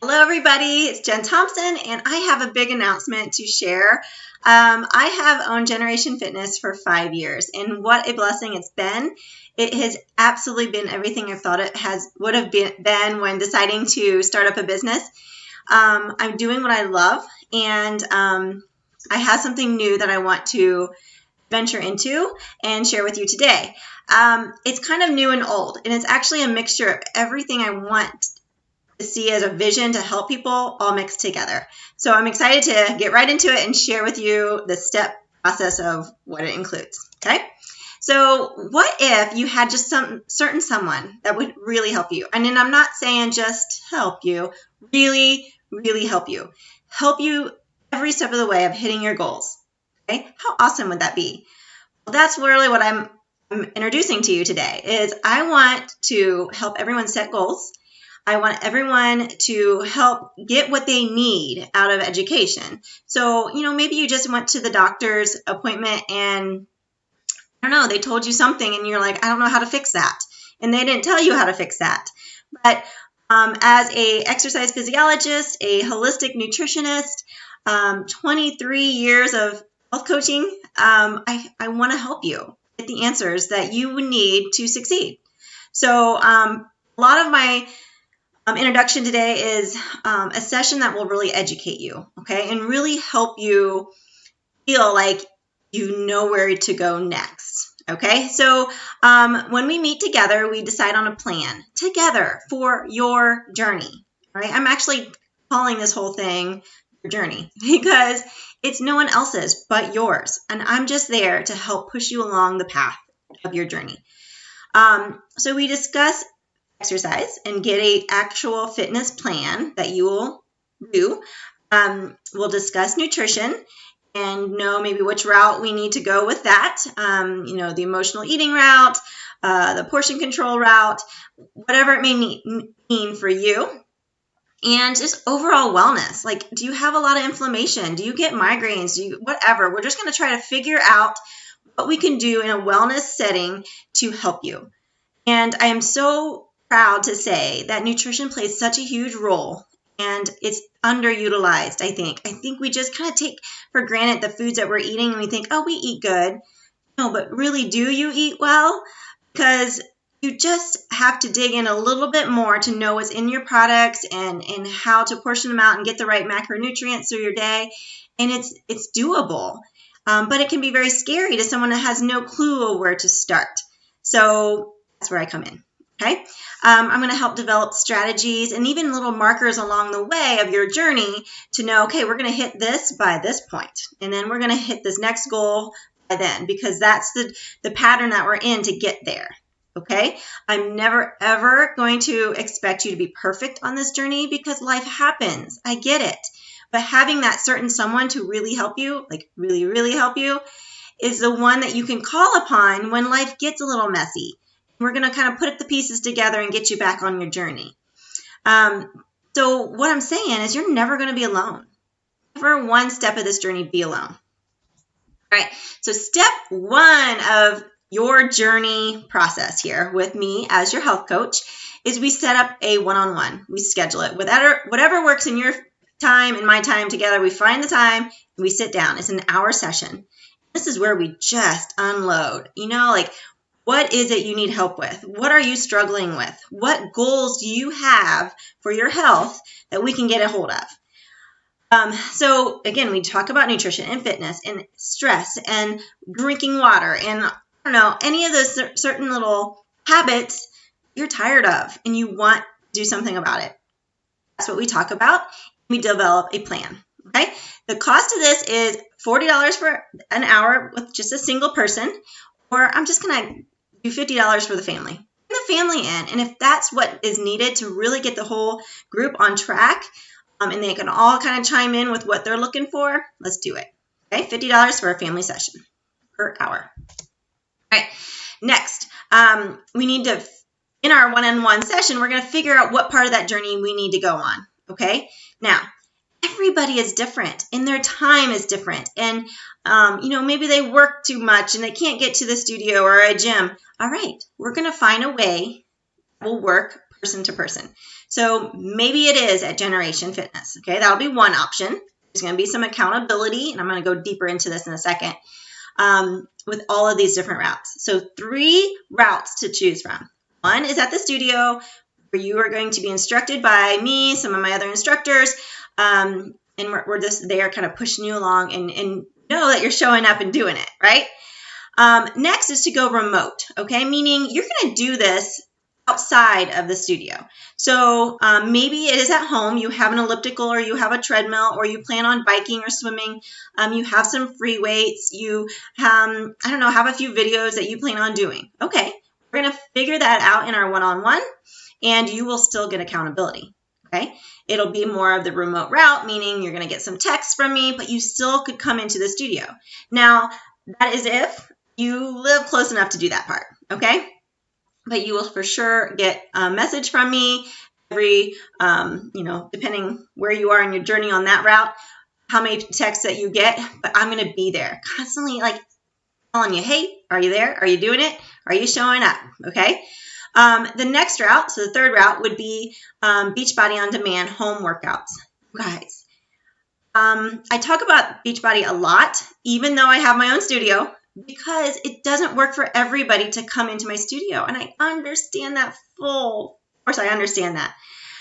Hello, everybody. It's Jen Thompson, and I have a big announcement to share. I have owned Generation Fitness for 5 years, and what a blessing it's been. It has absolutely been everything I thought it would have been when deciding to start up a business. I'm doing what I love, and I have something new that I want to venture into and share with you today. It's kind of new and old, and it's actually a mixture of everything I want to see as a vision to help people all mixed together. So I'm excited to get right into it and share with you the step process of what it includes. Okay. So what if you had just some certain someone that would really help you? And then I'm not saying just help you, really, really help you every step of the way of hitting your goals. Okay. How awesome would that be? Well, that's really what I'm introducing to you today is I want to help everyone set goals. I want everyone to help get what they need out of education. So, maybe you just went to the doctor's appointment and, I don't know, they told you something and you're like, I don't know how to fix that. And they didn't tell you how to fix that. But as a exercise physiologist, a holistic nutritionist, 23 years of health coaching, I want to help you get the answers that you would need to succeed. So a lot of my introduction today is a session that will really educate you, okay, and really help you feel like you know where to go next, okay? So when we meet together, we decide on a plan together for your journey, right? I'm actually calling this whole thing your journey because it's no one else's but yours, and I'm just there to help push you along the path of your journey. So we discuss exercise and get an actual fitness plan that you will do. We'll discuss nutrition and know maybe which route we need to go with that. The emotional eating route, the portion control route, whatever it may mean for you. And just overall wellness. Like, do you have a lot of inflammation? Do you get migraines? Whatever. We're just going to try to figure out what we can do in a wellness setting to help you. And I am so proud to say that nutrition plays such a huge role and it's underutilized, I think. I think we just kind of take for granted the foods that we're eating and we think, oh, we eat good. No, but really, do you eat well? Because you just have to dig in a little bit more to know what's in your products and how to portion them out and get the right macronutrients through your day. And it's doable. But it can be very scary to someone that has no clue of where to start. So that's where I come in. Okay, I'm going to help develop strategies and even little markers along the way of your journey to know, okay, we're going to hit this by this point, and then we're going to hit this next goal by then, because that's the pattern that we're in to get there. Okay, I'm never, ever going to expect you to be perfect on this journey because life happens. I get it. But having that certain someone to really help you, like really, really help you, is the one that you can call upon when life gets a little messy. We're going to kind of put the pieces together and get you back on your journey. So what I'm saying is you're never going to be alone. Never one step of this journey be alone. All right. So step one of your journey process here with me as your health coach is we set up a one-on-one. We schedule it. Whatever works in your time and my time together, we find the time and we sit down. It's an hour session. This is where we just unload. What is it you need help with? What are you struggling with? What goals do you have for your health that we can get a hold of? So again, we talk about nutrition and fitness and stress and drinking water and I don't know, any of those certain little habits you're tired of and you want to do something about it. That's what we talk about. We develop a plan. Okay. The cost of this is $40 for an hour with just a single person, or I'm just going to do $50 for the family. Bring the family in, and if that's what is needed to really get the whole group on track, and they can all kind of chime in with what they're looking for, let's do it. Okay, $50 for a family session per hour. All right, next, we need to, in our one-on-one session, we're going to figure out what part of that journey we need to go on. Okay, now, everybody is different and their time is different. And, maybe they work too much and they can't get to the studio or a gym. All right, we're going to find a way that will work person to person. So maybe it is at Generation Fitness. Okay, that'll be one option. There's going to be some accountability, and I'm going to go deeper into this in a second, with all of these different routes. So 3 routes to choose from. One is at the studio, where you are going to be instructed by me, some of my other instructors, and we're just there kind of pushing you along and know that you're showing up and doing it, right? Next is to go remote, okay? Meaning you're going to do this outside of the studio. So maybe it is at home. You have an elliptical or you have a treadmill or you plan on biking or swimming. You have some free weights. You, I don't know, have a few videos that you plan on doing. Okay, we're going to figure that out in our one-on-one, and you will still get accountability, okay? It'll be more of the remote route, meaning you're going to get some texts from me, but you still could come into the studio. Now, that is if you live close enough to do that part, okay? But you will for sure get a message from me every, depending where you are in your journey on that route, how many texts that you get, but I'm going to be there constantly, like telling you, hey, are you there? Are you doing it? Are you showing up? Okay. The next route, so the third route would be Beachbody On Demand home workouts. Guys, I talk about Beachbody a lot, even though I have my own studio, because it doesn't work for everybody to come into my studio. And I understand that Of course, I understand that.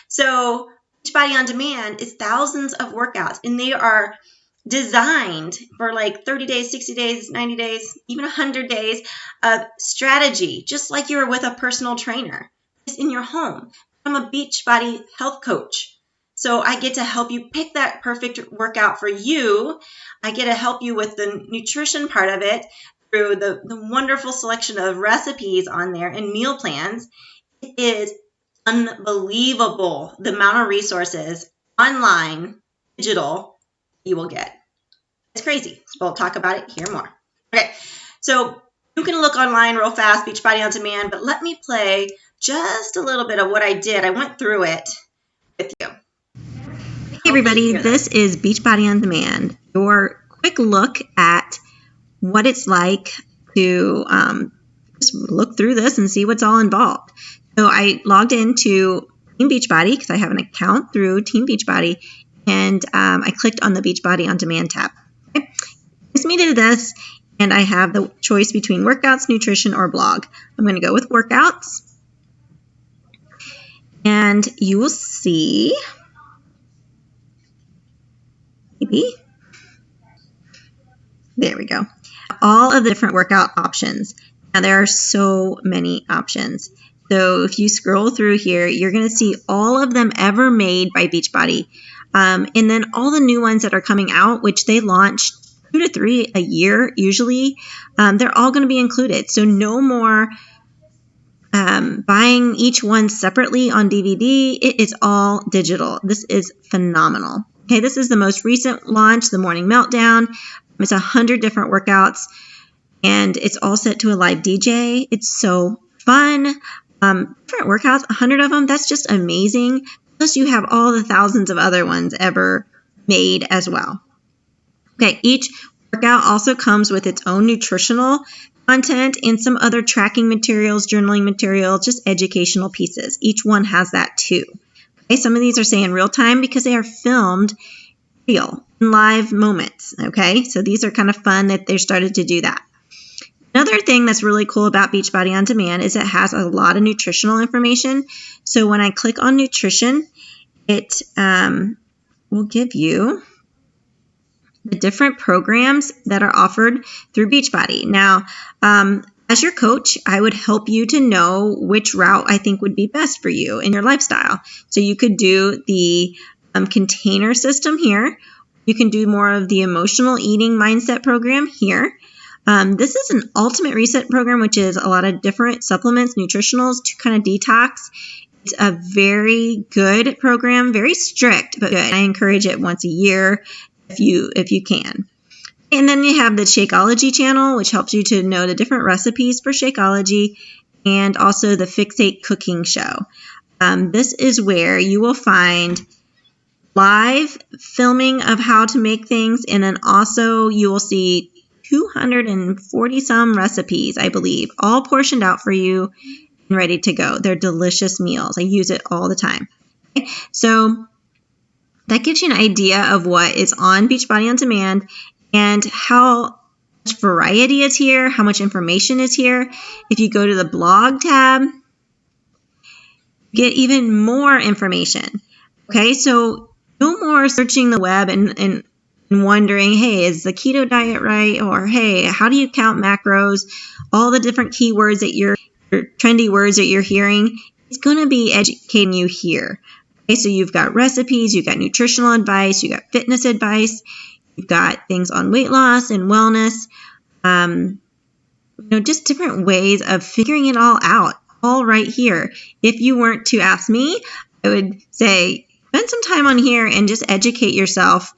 So Beachbody On Demand is thousands of workouts, and they are designed for like 30 days, 60 days, 90 days, even 100 days of strategy, just like you're with a personal trainer. It's in your home. I'm a Beachbody health coach. So I get to help you pick that perfect workout for you. I get to help you with the nutrition part of it through the wonderful selection of recipes on there and meal plans. It is unbelievable the amount of resources online, digital, you will get. It's crazy. So we'll talk about it here more. Okay, so you can look online real fast, Beachbody On Demand, but let me play just a little bit of what I did. I went through it with you. Hey everybody, this is Beachbody On Demand, your quick look at what it's like to just look through this and see what's all involved. So I logged into Team Beachbody because I have an account through Team Beachbody, and I clicked on the Beachbody On Demand tab. Okay. Takes me to this, and I have the choice between workouts, nutrition, or blog. I'm going to go with workouts, and you will see... Maybe. There we go. All of the different workout options. Now there are so many options. So if you scroll through here, you're going to see all of them ever made by Beachbody. And then all the new ones that are coming out, which they launch 2 to 3 a year usually, they're all going to be included. So no more buying each one separately on DVD. It is all digital. This is phenomenal. Okay, this is the most recent launch, the Morning Meltdown. It's 100 different workouts, and it's all set to a live DJ. It's so fun. Different workouts, 100 of them. That's just amazing. Plus, you have all the thousands of other ones ever made as well. Okay, each workout also comes with its own nutritional content and some other tracking materials, journaling materials, just educational pieces. Each one has that too. Okay, some of these are saying real time because they are filmed real in live moments. Okay, so these are kind of fun that they're started to do that. Another thing that's really cool about Beachbody On Demand is it has a lot of nutritional information. So when I click on nutrition, it will give you the different programs that are offered through Beachbody. Now, as your coach, I would help you to know which route I think would be best for you in your lifestyle. So you could do the container system here. You can do more of the emotional eating mindset program here. This is an ultimate reset program, which is a lot of different supplements, nutritionals to kind of detox. It's a very good program, very strict, but good. I encourage it once a year if you can. And then you have the Shakeology channel, which helps you to know the different recipes for Shakeology, and also the Fixate cooking show. This is where you will find live filming of how to make things, and then also you will see 240 some recipes, I believe, all portioned out for you and ready to go. They're delicious meals. I use it all the time. Okay? So that gives you an idea of what is on Beachbody On Demand and how much variety is here, how much information is here. If you go to the blog tab, you get even more information. Okay, so no more searching the web and wondering, hey, is the keto diet right? Or hey, how do you count macros? All the different keywords that your trendy words that you're hearing, it's going to be educating you here. Okay, so you've got recipes, you've got nutritional advice, you've got fitness advice, you've got things on weight loss and wellness, just different ways of figuring it all out, all right here. If you weren't to ask me, I would say spend some time on here and just educate yourself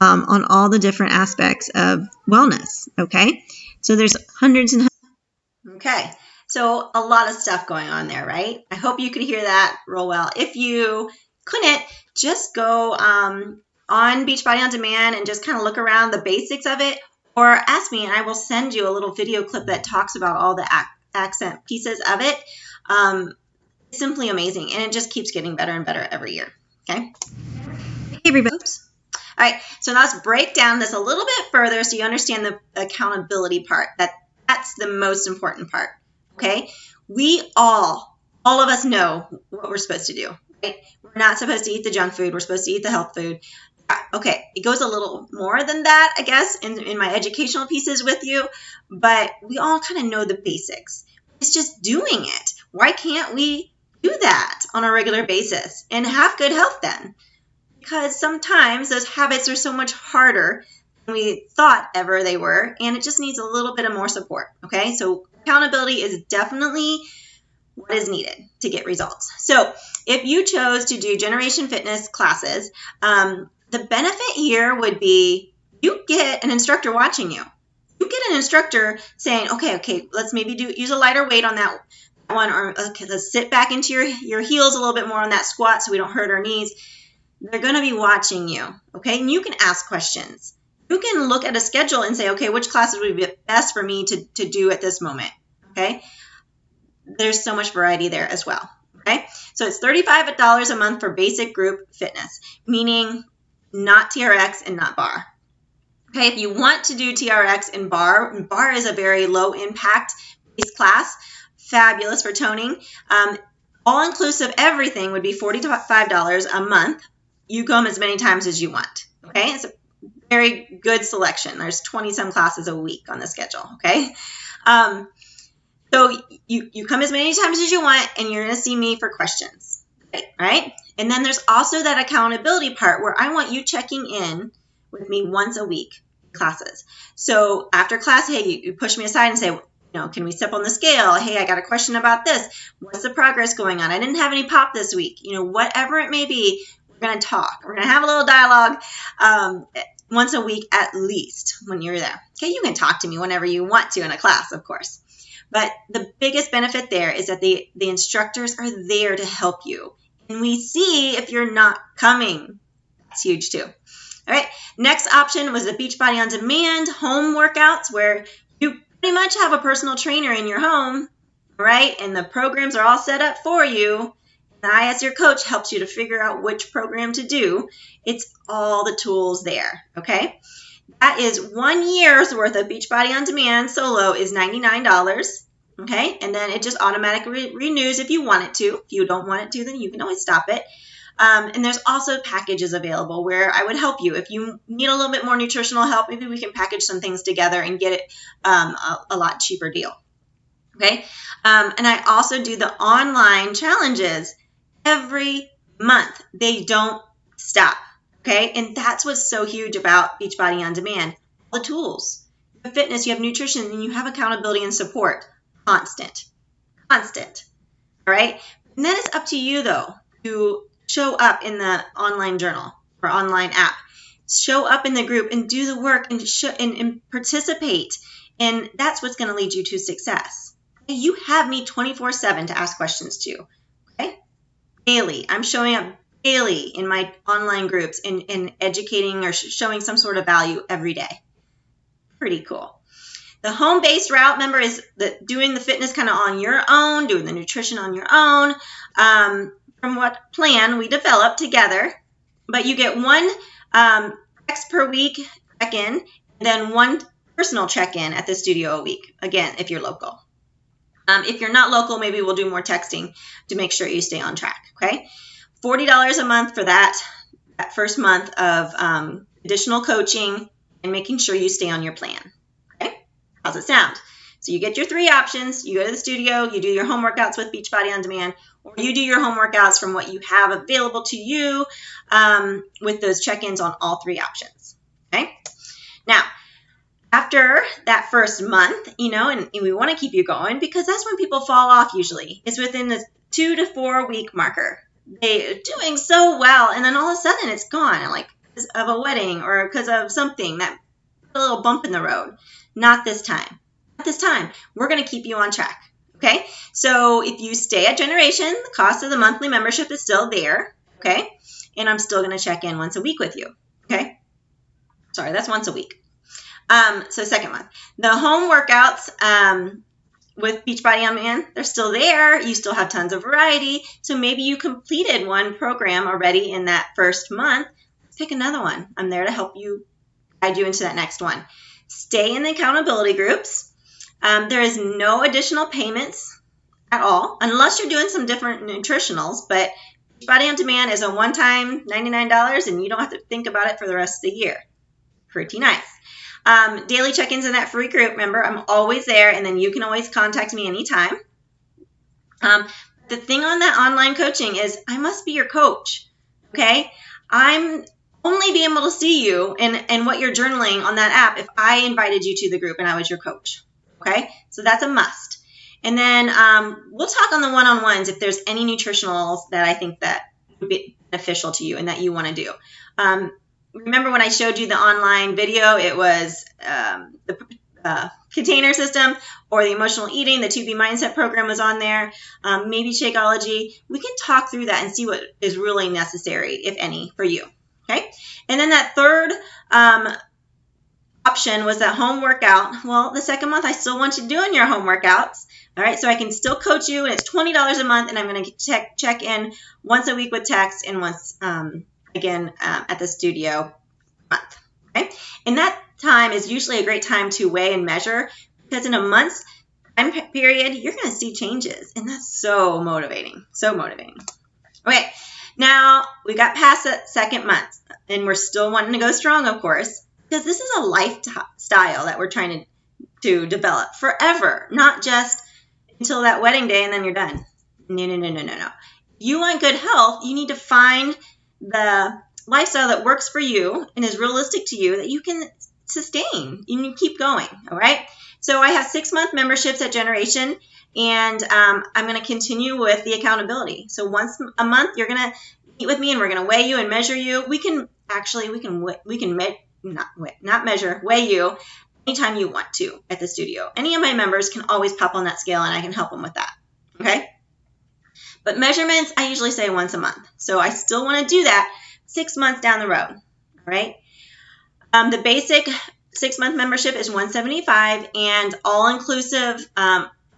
on all the different aspects of wellness, okay? So there's hundreds and hundreds. Okay, so a lot of stuff going on there, right? I hope you could hear that real well. If you couldn't, just go on Beachbody On Demand and just kind of look around the basics of it, or ask me and I will send you a little video clip that talks about all the accent pieces of it. It's simply amazing, and it just keeps getting better and better every year, okay? Hey, everybody. Oops. All right, so now let's break down this a little bit further so you understand the accountability part. That's the most important part, okay? We all of us know what we're supposed to do, right? We're not supposed to eat the junk food. We're supposed to eat the health food. Okay, it goes a little more than that, I guess, in my educational pieces with you, but we all kind of know the basics. It's just doing it. Why can't we do that on a regular basis and have good health then? Because sometimes those habits are so much harder than we thought ever they were, and it just needs a little bit of more support, okay? So accountability is definitely what is needed to get results. So if you chose to do Generation Fitness classes, the benefit here would be you get an instructor watching you. You get an instructor saying, okay, let's maybe use a lighter weight on that one, or okay, let's sit back into your heels a little bit more on that squat so we don't hurt our knees. They're going to be watching you, okay? And you can ask questions. You can look at a schedule and say, okay, which classes would be best for me to do at this moment, okay? There's so much variety there as well, okay? So it's $35 a month for basic group fitness, meaning not TRX and not bar. Okay, if you want to do TRX and bar is a very low impact based class, fabulous for toning. All inclusive, everything would be $45 a month. You come as many times as you want. Okay, it's a very good selection. There's 20 some classes a week on the schedule. Okay, so you come as many times as you want, and you're going to see me for questions. Right? And then there's also that accountability part where I want you checking in with me once a week in classes. So after class, hey, you push me aside and say, can we step on the scale? Hey, I got a question about this. What's the progress going on? I didn't have any pop this week. Whatever it may be, we're going to talk. We're going to have a little dialogue once a week at least when you're there. Okay, you can talk to me whenever you want to in a class, of course. But the biggest benefit there is that the instructors are there to help you. And we see if you're not coming. That's huge too. All right. Next option was the Beachbody On Demand home workouts, where you pretty much have a personal trainer in your home, right? And the programs are all set up for you. And I, as your coach, helps you to figure out which program to do. It's all the tools there. Okay. That is 1 year's worth of Beachbody On Demand solo is $99. Okay, and then it just automatically renews if you want it to. If you don't want it to, then you can always stop it. And there's also packages available where I would help you. If you need a little bit more nutritional help, maybe we can package some things together and get it a lot cheaper deal. Okay, and I also do the online challenges every month. They don't stop. Okay, and that's what's so huge about Beachbody On Demand. The tools, you have fitness, you have nutrition, and you have accountability and support. Constant. All right. And then it's up to you, though, to show up in the online journal or online app. Show up in the group and do the work and participate. And that's what's going to lead you to success. Okay? You have me 24/7 to ask questions to. Okay. Daily. I'm showing up daily in my online groups and educating or showing some sort of value every day. Pretty cool. The home-based route, remember, is doing the fitness kind of on your own, doing the nutrition on your own, from what plan we developed together. But you get one text per week check-in, and then one personal check-in at the studio a week, again, if you're local. If you're not local, maybe we'll do more texting to make sure you stay on track, okay? $40 a month for that first month of additional coaching and making sure you stay on your plan, okay? How's it sound? So you get your 3 options. You go to the studio, you do your home workouts with Beachbody On Demand, or you do your home workouts from what you have available to you with those check-ins on all 3 options, okay? Now, after that first month, and we want to keep you going because that's when people fall off usually. It's within the 2 to 4 week marker. They're doing so well, and then all of a sudden it's gone, like because of a wedding or because of something that put a little bump in the road. Not this time. Not this time. We're going to keep you on track, okay? So if you stay at Generation, the cost of the monthly membership is still there, okay? And I'm still going to check in once a week with you, okay? Sorry, that's once a week. So second month. The home workouts with Beachbody On Demand, they're still there. You still have tons of variety. So maybe you completed one program already in that first month. Pick another one. I'm there to help you, guide you into that next one. Stay in the accountability groups. There is no additional payments at all, unless you're doing some different nutritionals. But Beachbody On Demand is a one-time $99, and you don't have to think about it for the rest of the year. Pretty nice. Daily check-ins in that free group. Remember, I'm always there, and then you can always contact me anytime. The thing on that online coaching is I must be your coach, okay? I'm only be able to see you and what you're journaling on that app if I invited you to the group and I was your coach, okay? So that's a must. And then we'll talk on the one-on-ones if there's any nutritionals that I think that would be beneficial to you and that you want to do. Remember when I showed you the online video, it was the container system or the emotional eating, the 2B mindset program was on there, maybe Shakeology. We can talk through that and see what is really necessary, if any, for you, okay? And then that third option was that home workout. Well, the second month, I still want you doing your home workouts, all right? So I can still coach you, and it's $20 a month, and I'm going to check in once a week with text and once again at the studio month, okay? And that time is usually a great time to weigh and measure because in a month's time period, you're going to see changes, and that's so motivating, so motivating. Okay, now we got past that second month, and we're still wanting to go strong, of course, because this is a lifestyle that we're trying to develop forever, not just until that wedding day and then you're done. No. You want good health, you need to find the lifestyle that works for you and is realistic to you that you can sustain. You can keep going, all right? So I have 6-month memberships at Generation, and I'm going to continue with the accountability. So once a month, you're going to meet with me, and we're going to weigh you and measure you. We can weigh you anytime you want to at the studio. Any of my members can always pop on that scale, and I can help them with that, okay? But measurements, I usually say once a month. So I still want to do that 6 months down the road, all right? The basic 6-month membership is $175, and all-inclusive,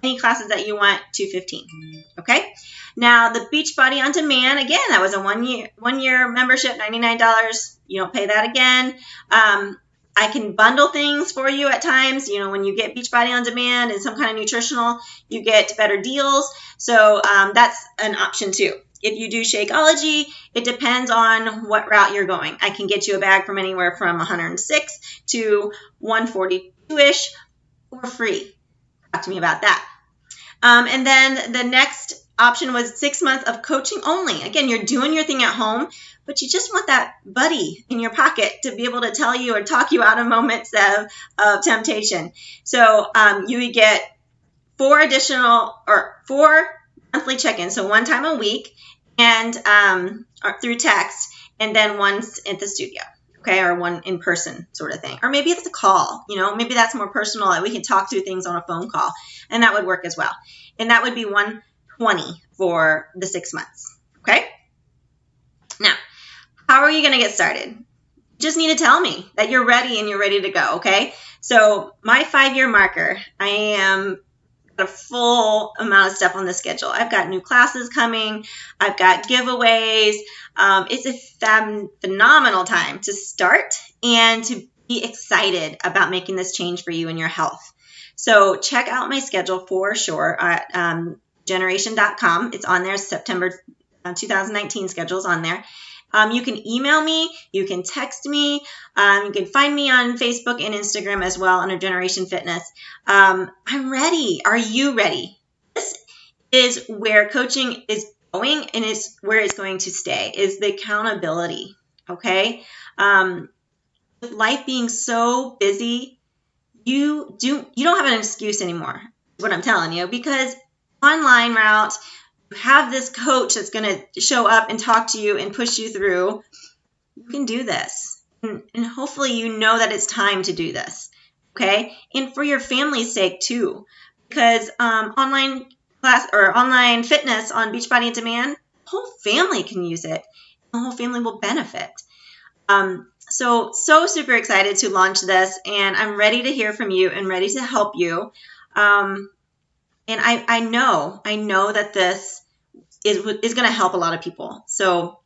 any classes that you want, $215, okay? Now, the Beachbody On Demand, again, that was a one-year membership, $99. You don't pay that again. I can bundle things for you at times. When you get Beachbody On Demand and some kind of nutritional, you get better deals. So that's an option too. If you do Shakeology, it depends on what route you're going. I can get you a bag from anywhere from $106 to $142-ish or free. Talk to me about that. And then the next option was 6 months of coaching only. Again, you're doing your thing at home, but you just want that buddy in your pocket to be able to tell you or talk you out of moments of temptation. So you would get 4 monthly check-ins, so 1 time a week, and through text, and then once at the studio, okay, or 1 in person sort of thing. Or maybe it's a call, maybe that's more personal, that we can talk through things on a phone call, and that would work as well. And that would be $120 for the 6 months, okay? Now, how are you going to get started? You just need to tell me that you're ready and you're ready to go, okay? So my 5-year marker, I am a full amount of stuff on the schedule. I've got new classes coming. I've got giveaways. It's a phenomenal time to start and to be excited about making this change for you and your health. So check out my schedule for sure at generation.com. It's on there. September 2019 schedule's on there. You can email me, you can text me, you can find me on Facebook and Instagram as well under Generation Fitness. I'm ready. Are you ready? This is where coaching is going, and it's where it's going to stay, is the accountability, okay? With life being so busy, you don't have an excuse anymore, is what I'm telling you, because online route, have this coach that's going to show up and talk to you and push you through. You can do this. And hopefully you know that it's time to do this. Okay? And for your family's sake too. Because online class or online fitness on Beachbody On Demand, the whole family can use it. The whole family will benefit. So super excited to launch this, and I'm ready to hear from you and ready to help you. And I know that this is going to help a lot of people. So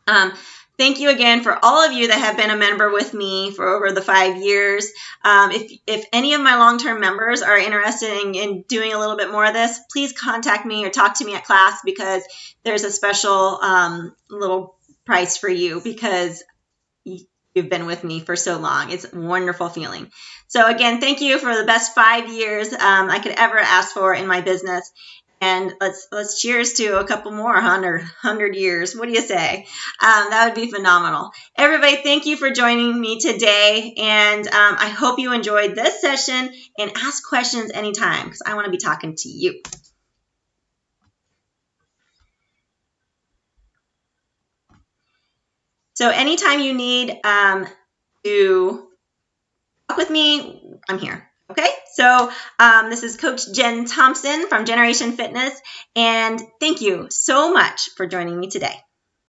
thank you again for all of you that have been a member with me for over the 5 years. If any of my long-term members are interested in doing a little bit more of this, please contact me or talk to me at class, because there's a special little price for you because you've been with me for so long. It's a wonderful feeling. So again, thank you for the best 5 years I could ever ask for in my business. And let's cheers to a couple more 100 years. What do you say? That would be phenomenal. Everybody, thank you for joining me today. And I hope you enjoyed this session, and ask questions anytime, because I want to be talking to you. So anytime you need to talk with me, I'm here. Okay, so this is Coach Jen Thompson from Generation Fitness, and thank you so much for joining me today.